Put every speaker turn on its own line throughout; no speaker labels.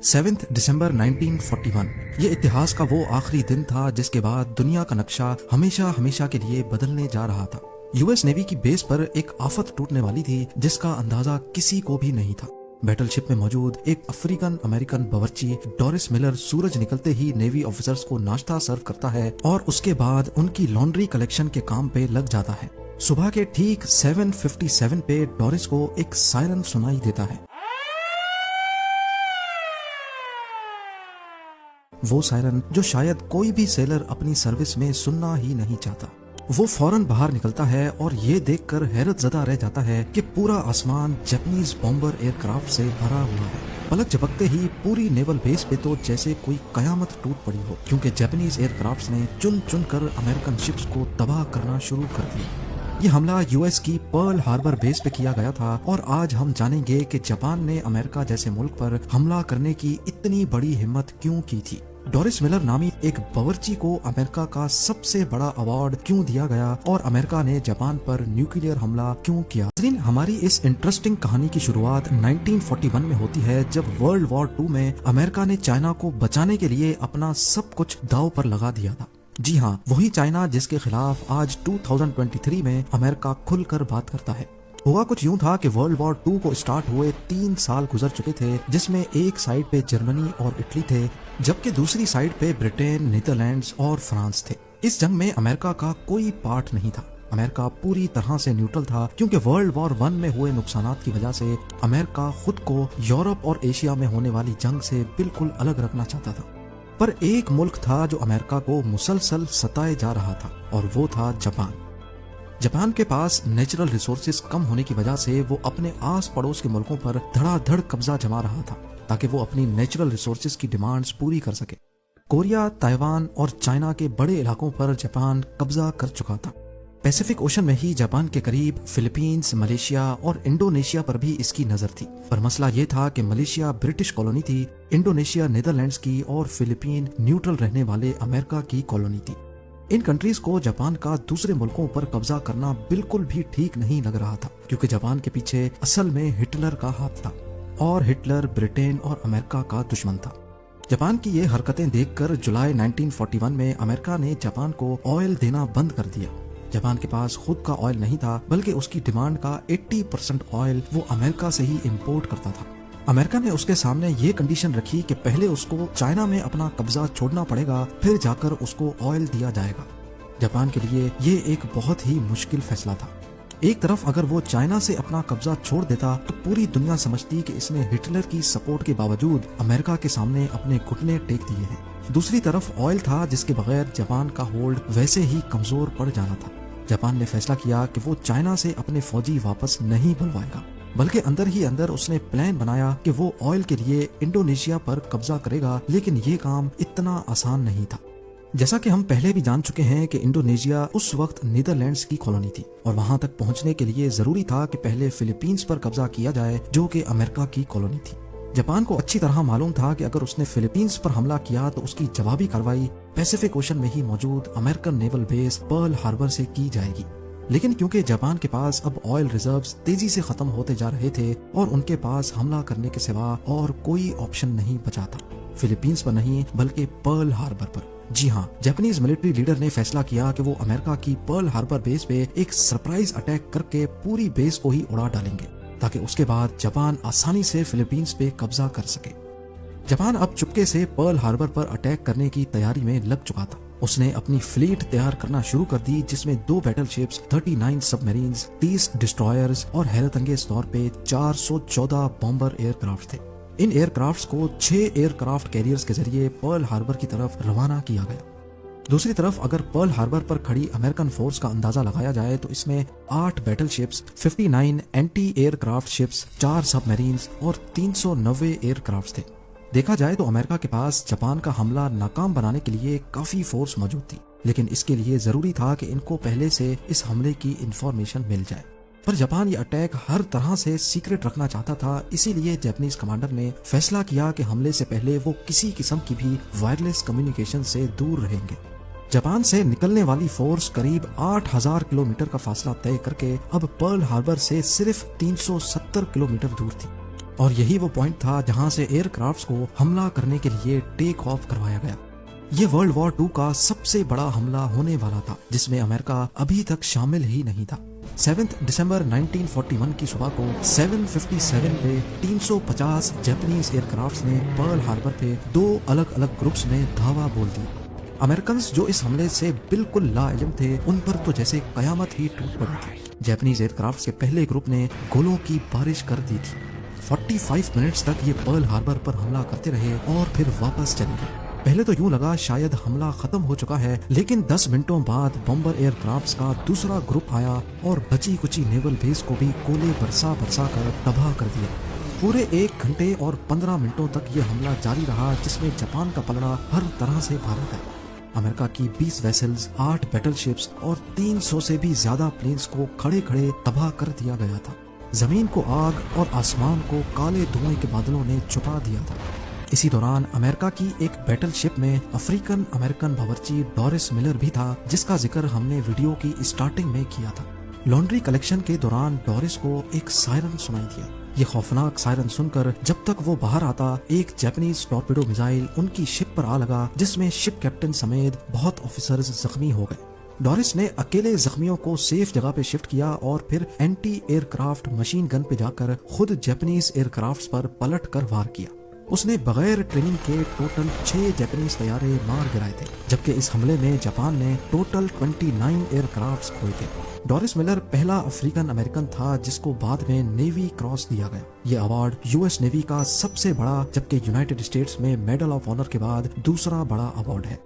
7 दिसंबर 1941 ये इतिहास का वो आखिरी दिन था जिसके बाद दुनिया का नक्शा हमेशा हमेशा के लिए बदलने जा रहा था। यूएस नेवी की बेस पर एक आफत टूटने वाली थी जिसका अंदाजा किसी को भी नहीं था। बैटलशिप में मौजूद एक अफ्रीकन अमेरिकन बावर्ची डोरिस मिलर सूरज निकलते ही नेवी ऑफिसर्स को नाश्ता सर्व करता है और उसके बाद उनकी लॉन्ड्री कलेक्शन के काम पे लग जाता है। सुबह के ठीक 7:57 पे डोरिस को एक सायरन सुनाई देता है। वो सायरन जो शायद कोई भी सेलर अपनी सर्विस में सुनना ही नहीं चाहता। वो फौरन बाहर निकलता है और ये देखकर हैरत ज़दा रह जाता है कि पूरा आसमान जापानीज बॉम्बर एयरक्राफ्ट से भरा हुआ है। पलक झपकते ही पूरी नेवल बेस पे तो जैसे कोई कयामत टूट पड़ी हो, क्योंकि जापानीज एयरक्राफ्ट ने चुन चुन कर अमेरिकन शिप्स को तबाह करना शुरू कर दिया। ये हमला यूएस की पर्ल हार्बर बेस पे किया गया था और आज हम जानेंगे कि जापान ने अमेरिका जैसे मुल्क पर हमला करने की इतनी बड़ी हिम्मत क्यों की थी। डोरिस मिलर नामी एक बावर्ची को अमेरिका का सबसे बड़ा अवार्ड क्यों दिया गया और अमेरिका ने जापान पर न्यूक्लियर हमला क्यों किया। हमारी इस इंटरेस्टिंग कहानी की शुरुआत 1941 में होती है, जब वर्ल्ड वॉर 2 में अमेरिका ने चाइना को बचाने के लिए अपना सब कुछ दांव पर लगा दिया था। जी हाँ, वही चाइना जिसके खिलाफ आज 2023 में अमेरिका खुलकर बात करता है। हुआ कुछ यूं था कि वर्ल्ड वॉर 2 को स्टार्ट हुए 3 साल गुजर चुके थे, जिसमें एक साइड पे जर्मनी और इटली थे, जबकि दूसरी साइड पे ब्रिटेन, नीदरलैंड्स और फ्रांस थे। इस जंग में अमेरिका का कोई पार्ट नहीं था। अमेरिका पूरी तरह से न्यूट्रल था, क्योंकि वर्ल्ड वॉर 1 में हुए नुकसानात की वजह से अमेरिका खुद को यूरोप और एशिया में होने वाली जंग से बिल्कुल अलग रखना चाहता था। पर एक मुल्क था जो अमेरिका को मुसलसल सताए जा रहा था, और वो था जापान। जापान के पास नेचुरल रिसोर्सेज कम होने की वजह से वो अपने आस पड़ोस के मुल्कों पर धड़ाधड़ कब्जा जमा रहा था, ताकि वो अपनी नेचुरल रिसोर्सेज की डिमांड्स पूरी कर सके। कोरिया, ताइवान और चाइना के बड़े इलाकों पर जापान कब्जा कर चुका था। पैसिफिक ओशन में ही जापान के करीब फिलीपींस, मलेशिया और इंडोनेशिया पर भी इसकी नजर थी। पर मसला ये था कि मलेशिया ब्रिटिश कॉलोनी थी, इंडोनेशिया नीदरलैंड्स की और फिलीपीन न्यूट्रल रहने वाले अमेरिका की कॉलोनी थी। इन कंट्रीज को जापान का दूसरे मुल्कों पर कब्जा करना बिल्कुल भी ठीक नहीं लग रहा था, क्योंकि जापान के पीछे असल में हिटलर का हाथ था और हिटलर ब्रिटेन और अमेरिका का दुश्मन था। जापान की ये हरकतें देखकर जुलाई 1941 में अमेरिका ने जापान को ऑयल देना बंद कर दिया। जापान के पास खुद का ऑयल नहीं था, बल्कि उसकी डिमांड का 80% ऑयल वो अमेरिका से ही इम्पोर्ट करता था। अमेरिका ने उसके सामने ये कंडीशन रखी कि पहले उसको चाइना में अपना कब्जा छोड़ना पड़ेगा, फिर जाकर उसको ऑयल दिया जाएगा। जापान के लिए ये एक बहुत ही मुश्किल फैसला था। एक तरफ अगर वो चाइना से अपना कब्जा छोड़ देता तो पूरी दुनिया समझती कि इसने हिटलर की सपोर्ट के बावजूद अमेरिका के सामने अपने घुटने टेक दिए हैं। दूसरी तरफ ऑयल था जिसके बगैर जापान का होल्ड वैसे ही कमजोर पड़ जाना था। जापान ने फैसला किया कि वो चाइना से अपने फौजी वापस नहीं बुलवाएगा, बल्कि अंदर ही अंदर उसने प्लान बनाया कि वो ऑयल के लिए इंडोनेशिया पर कब्जा करेगा। लेकिन ये काम इतना आसान नहीं था। जैसा कि हम पहले भी जान चुके हैं कि इंडोनेशिया उस वक्त नीदरलैंड्स की कॉलोनी थी और वहां तक पहुंचने के लिए जरूरी था कि पहले फिलीपींस पर कब्जा किया जाए, जो कि अमेरिका की कॉलोनी थी। जापान को अच्छी तरह मालूम था कि अगर उसने फिलीपींस पर हमला किया तो उसकी जवाबी कार्रवाई पैसिफिक ओशन में ही मौजूद American naval base Pearl Harbor से की जाएगी। लेकिन क्योंकि जापान के पास अब ऑयल रिजर्व्स तेजी से खत्म होते जा रहे थे और उनके पास हमला करने के सिवा और कोई ऑप्शन नहीं बचा था, फिलीपींस पर नहीं बल्कि पर्ल हार्बर पर। जी हाँ, जापानीज मिलिट्री लीडर ने फैसला किया कि वो अमेरिका की पर्ल हार्बर बेस पे एक सरप्राइज अटैक करके पूरी बेस को ही उड़ा डालेंगे, ताकि उसके बाद जापान आसानी से फिलीपींस पे कब्जा कर सके। जापान अब चुपके से पर्ल हार्बर पर अटैक करने की तैयारी में लग चुका था। उसने अपनी फ्लीट तैयार करना शुरू कर दी, जिसमें 2 बैटलशिप्स, 39 सबमरीन्स, 30 डिस्ट्रॉयर्स और हैरत अंगेज तौर पे 414 बॉम्बर एयरक्राफ्ट थे। इन एयरक्राफ्ट्स को 6 एयरक्राफ्ट कैरियर्स के जरिए पर्ल हार्बर की तरफ रवाना किया गया। दूसरी तरफ अगर पर्ल हार्बर पर खड़ी अमेरिकन फोर्स का अंदाजा लगाया जाए तो इसमें 8 बैटलशिप्स, 59 एंटी एयरक्राफ्ट शिप्स, 4 सबमरीन्स और 390 एयरक्राफ्ट थे। देखा जाए तो अमेरिका के पास जापान का हमला नाकाम बनाने के लिए काफी फोर्स मौजूद थी, लेकिन इसके लिए जरूरी था कि इनको पहले से इस हमले की इंफॉर्मेशन मिल जाए। पर जापान ये अटैक हर तरह से सीक्रेट रखना चाहता था, इसीलिए जापानीज कमांडर ने फैसला किया कि हमले से पहले वो किसी किस्म की भी वायरलेस कम्युनिकेशन से दूर रहेंगे। जापान से निकलने वाली फोर्स करीब 8000 किलोमीटर का फासला तय करके अब पर्ल हार्बर से सिर्फ 370 किलोमीटर दूर थी। और यही वो पॉइंट था जहां से एयरक्राफ्ट्स को हमला करने के लिए टेक ऑफ करवाया गया। ये वर्ल्ड वॉर 2 का सबसे बड़ा हमला होने वाला था जिसमें अमेरिका अभी तक शामिल ही नहीं था। 7 दिसंबर 1941 की सुबह को 7:57 पे 350 जापानीज एयरक्राफ्ट्स ने पर्ल हार्बर पे 2 अलग अलग ग्रुप्स में धावा बोल दी। अमेरिकन जो इस हमले से बिल्कुल लाइल्म थे, उन पर तो जैसे कयामत ही टूट पड़ी थी। जापानीज एयरक्राफ्ट्स के पहले ग्रुप ने गोलों की बारिश कर दी थी। 45 मिनट्स तक ये पर्ल हार्बर पर हमला करते रहे और फिर वापस चले गए। पहले तो यूं लगा शायद हमला खत्म हो चुका है, लेकिन 10 मिनटों बाद बॉम्बर एयरक्राफ्ट्स का दूसरा ग्रुप आया और बची कुची नेवल बेस को भी गोले बरसा कर तबाह कर दिया। पूरे 1 घंटे और 15 मिनटों तक ये हमला जारी रहा, जिसमें जापान का पलड़ा हर तरह से भारा था। अमेरिका की 20 वेसल्स, 8 बैटलशिप्स और 300 से भी ज्यादा प्लेन्स को खड़े खड़े तबाह कर दिया गया था। जमीन को आग और आसमान को काले धुएं के बादलों ने छुपा दिया था। इसी दौरान अमेरिका की एक बैटलशिप में अफ्रीकन अमेरिकन बावर्ची डोरिस मिलर भी था, जिसका जिक्र हमने वीडियो की स्टार्टिंग में किया था। लॉन्ड्री कलेक्शन के दौरान डोरिस को एक सायरन सुनाई दिया। ये खौफनाक सायरन सुनकर जब तक वो बाहर आता, एक जापानीज टॉर्पेडो मिसाइल उनकी शिप पर आ लगा, जिसमें शिप कैप्टन समेत बहुत ऑफिसर्स जख्मी हो गए। डोरिस ने अकेले जख्मियों को सेफ जगह पे शिफ्ट किया और फिर एंटी एयरक्राफ्ट मशीन गन पे जाकर खुद जापानीज एयरक्राफ्ट पर पलट कर वार किया। उसने बगैर ट्रेनिंग के टोटल 6 जापानीज तैयारे मार गिराए थे, जबकि इस हमले में जापान ने टोटल 29 एयरक्राफ्ट्स खोए थे। डोरिस मिलर पहला अफ्रीकन अमेरिकन था जिसको बाद में नेवी क्रॉस दिया गया। ये अवार्ड यूएस नेवी का सबसे बड़ा, जबकि यूनाइटेड स्टेट्स में मेडल ऑफ ऑनर के बाद दूसरा बड़ा अवार्ड है।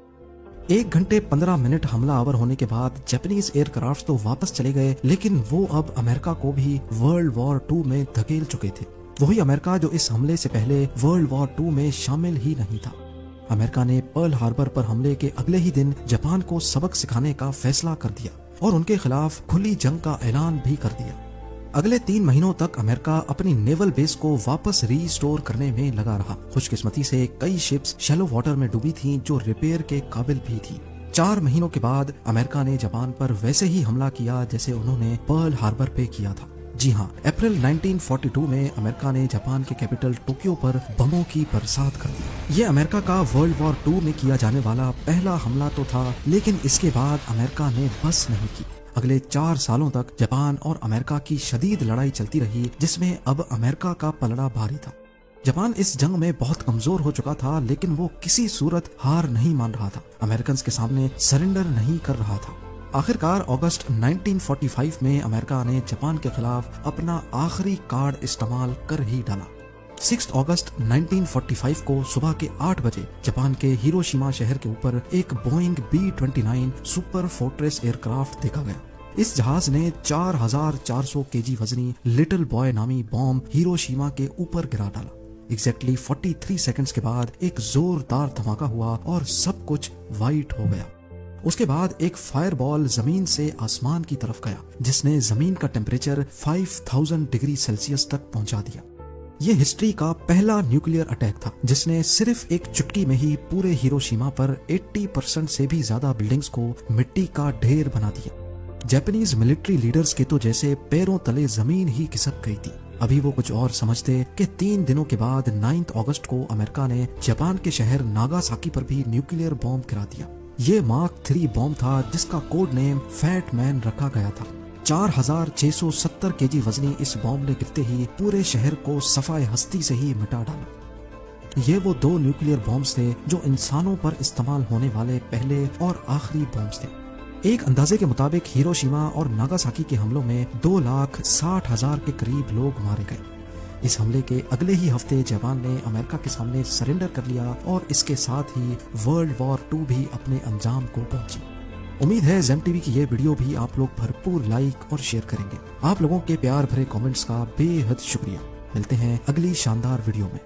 1 घंटे 15 मिनट हमला आवर होने के बाद जापानीज एयरक्राफ्ट तो वापस चले गए, लेकिन वो अब अमेरिका को भी वर्ल्ड वॉर 2 में धकेल चुके थे। वही अमेरिका जो इस हमले से पहले वर्ल्ड वॉर 2 में शामिल ही नहीं था। अमेरिका ने पर्ल हार्बर पर हमले के अगले ही दिन जापान को सबक सिखाने का फैसला कर दिया और उनके खिलाफ खुली जंग का ऐलान भी कर दिया। अगले 3 महीनों तक अमेरिका अपनी नेवल बेस को वापस रीस्टोर करने में लगा रहा। खुशकिस्मती से कई शिप्स शैलो वाटर में डूबी थीं जो रिपेयर के काबिल भी थी। 4 महीनों के बाद अमेरिका ने जापान पर वैसे ही हमला किया जैसे उन्होंने पर्ल हार्बर पे किया था। जी हाँ, अप्रैल 1942 में अमेरिका ने जापान के कैपिटल टोक्यो पर बमों की बरसात कर दी। ये अमेरिका का वर्ल्ड वॉर 2 में किया जाने वाला पहला हमला तो था, लेकिन इसके बाद अमेरिका ने बस नहीं की। अगले 4 सालों तक जापान और अमेरिका की शदीद लड़ाई चलती रही, जिसमें अब अमेरिका का पलड़ा भारी था। जापान इस जंग में बहुत कमजोर हो चुका था, लेकिन वो किसी सूरत हार नहीं मान रहा था, अमेरिकन के सामने सरेंडर नहीं कर रहा था। आखिरकार अगस्त 1945 में अमेरिका ने जापान के खिलाफ अपना आखिरी कार्ड इस्तेमाल कर ही डाला। 6 अगस्त 1945 को सुबह के 8 बजे जापान के हिरोशिमा शहर के ऊपर एक Boeing B-29 super fortress aircraft देखा गया। इस जहाज ने 4400 केजी वजनी लिटिल बॉय नामी बॉम्ब हिरोशिमा के ऊपर गिरा डाला। एग्जैक्टली 43 सेकंड्स के बाद एक जोरदार धमाका हुआ और सब कुछ वाइट हो गया। उसके बाद एक फायरबॉल जमीन से आसमान की तरफ गया, जिसने जमीन का टेम्परेचर 5000 डिग्री सेल्सियस तक पहुंचा दिया। ये हिस्ट्री का पहला न्यूक्लियर अटैक था, जिसने सिर्फ एक चुटकी में ही पूरे हिरोशिमा पर 80% से भी ज्यादा बिल्डिंग्स को मिट्टी का ढेर बना दिया। जापानीज मिलिट्री लीडर्स के तो जैसे पैरों तले जमीन ही खिसक गई थी। अभी वो कुछ और समझते कि 3 दिनों के बाद 9 अगस्त को अमेरिका ने जापान के शहर नागासाकी पर भी न्यूक्लियर बॉम्ब गिरा दिया। ये मार्क 3 बॉम्ब था, जिसका कोड नेम फैट मैन रखा गया था। 4670 केजी वजनी इस बॉम्ब ने गिरते ही पूरे शहर को सफाए हस्ती से ही मिटा डाला। ये वो 2 न्यूक्लियर बॉम्ब्स थे जो इंसानों पर इस्तेमाल होने वाले पहले और आखिरी बॉम्ब्स थे। एक अंदाजे के मुताबिक हिरोशिमा और नागासाकी के हमलों में 2,60,000 के करीब लोग मारे गए। इस हमले के अगले ही हफ्ते जापान ने अमेरिका के सामने सरेंडर कर लिया और इसके साथ ही वर्ल्ड वॉर 2 भी अपने अंजाम को पहुंची। उम्मीद है ज़ेम टीवी की ये वीडियो भी आप लोग भरपूर लाइक और शेयर करेंगे। आप लोगों के प्यार भरे कमेंट्स का बेहद शुक्रिया। मिलते हैं अगली शानदार वीडियो में।